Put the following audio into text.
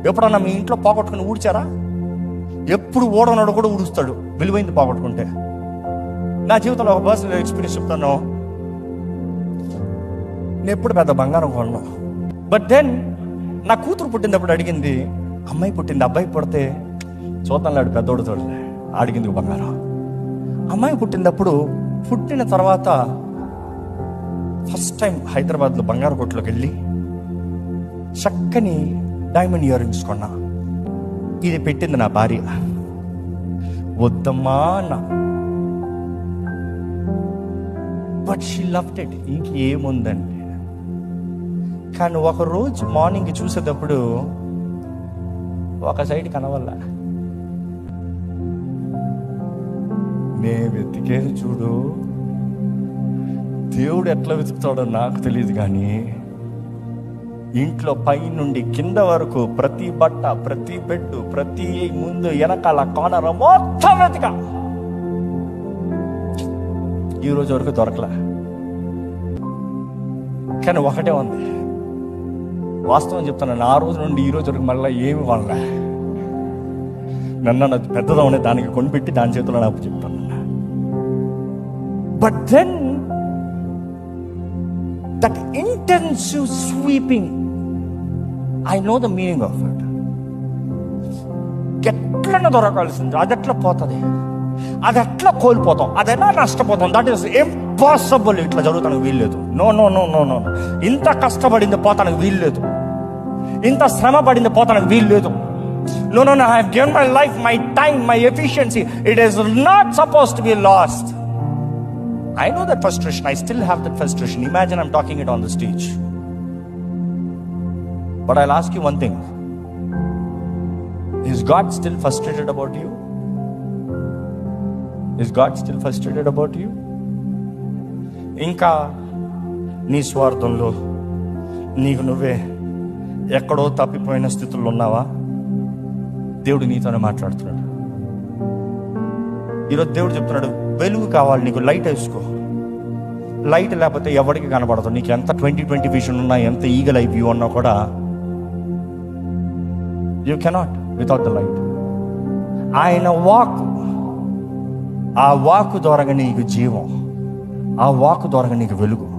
ఎప్పుడన్నా మీ ఇంట్లో పోగొట్టుకుని ఊడ్చారా? ఎప్పుడు ఓడనాడు కూడా ఊడుస్తాడు విలువైంది పోగొట్టుకుంటే. నా జీవితంలో ఒక పర్సనల్ ఎక్స్పీరియన్స్ చెప్తాను. నేను ఎప్పుడు పెద్ద బంగారం కొన్నాను. బట్ దెన్ నా కూతురు పుట్టినప్పుడు అడిగింది, అమ్మాయి పుట్టింది, అబ్బాయి పుడితే చూద్దాం నాడు పెద్దోడు తోడు అడిగింది బంగారం. అమ్మాయి పుట్టినప్పుడు, పుట్టిన తర్వాత ఫస్ట్ టైం హైదరాబాద్లో బంగారు కొట్టులోకి వెళ్ళి చక్కని డైమండ్ ఇయర్ రింగ్స్ కొన్నా. ఇది పెట్టింది నా భార్య. వద్దమ్మా అన్న, బట్ షీ లవ్డ్ ఇట్. ఇంకేముందండి. కానీ ఒకరోజు మార్నింగ్ చూసేటప్పుడు ఒక సైడ్ కనవల్ల. నేను వెతికేది చూడు, దేవుడు ఎట్లా వెతుకుతాడో నాకు తెలియదు, కానీ ఇంట్లో పై నుండి కింద వరకు ప్రతి బట్ట, ప్రతి బెడ్, ప్రతి ముందు వెనకాల కార్నర్ మొత్తం వెతిక. ఈరోజు వరకు దొరకలే. కానీ ఒకటే ఉంది, వాస్తవం చెప్తాను, ఆ రోజు నుండి ఈ రోజు వరకు మళ్ళీ ఏమి వాళ్ళ నన్ను అది పెద్దదవనే దానికి కొనిపెట్టి దాని చేతిలో నాకు చెప్తాను. But then that intensive sweeping, I know the meaning of it. ఎట్లన్నా దొరకాల్సింది, అది ఎట్లా పోతుంది, అది ఎట్లా కోల్పోతాం, అది ఎలా నష్టపోతాం, దట్ ఈస్ ఇంపాసిబుల్. ఇట్లా జరుగుతానికి వీల్లేదు. No no no no no. ఇంత కష్టపడింది పోతానికి వీల్లేదు, ఇంత శ్రమ పడింది పోతానికి వీల్లేదు. No, no, no, I have given my life, my time, my efficiency. It is not supposed to be lost. I know that frustration. I still have that frustration. Imagine I'm talking it on the stage. But I'll ask you one thing. Is God still frustrated about you? Is God still frustrated about you? ఇంకా నీ స్వార్థంలో నీకు నువ్వే ఎక్కడో తప్పిపోయిన స్థితుల్లో ఉన్నావా? దేవుడు నీతోనే మాట్లాడుతున్నాడు. ఈరోజు దేవుడు చెప్తున్నాడు, వెలుగు కావాలి నీకు, లైట్ వేసుకో. లైట్ లేకపోతే ఎవరికి కనబడదు. నీకు ఎంత 20/20 విజన్ ఉన్నా, ఎంత ఈగల్ ఐ వ్యూ ఉన్నా కూడా you cannot without the light. ఆయన వాక్, ఆ వాక్ ద్వారా నీకు జీవం, ఆ వాక్ ద్వారా నీకు వెలుగు.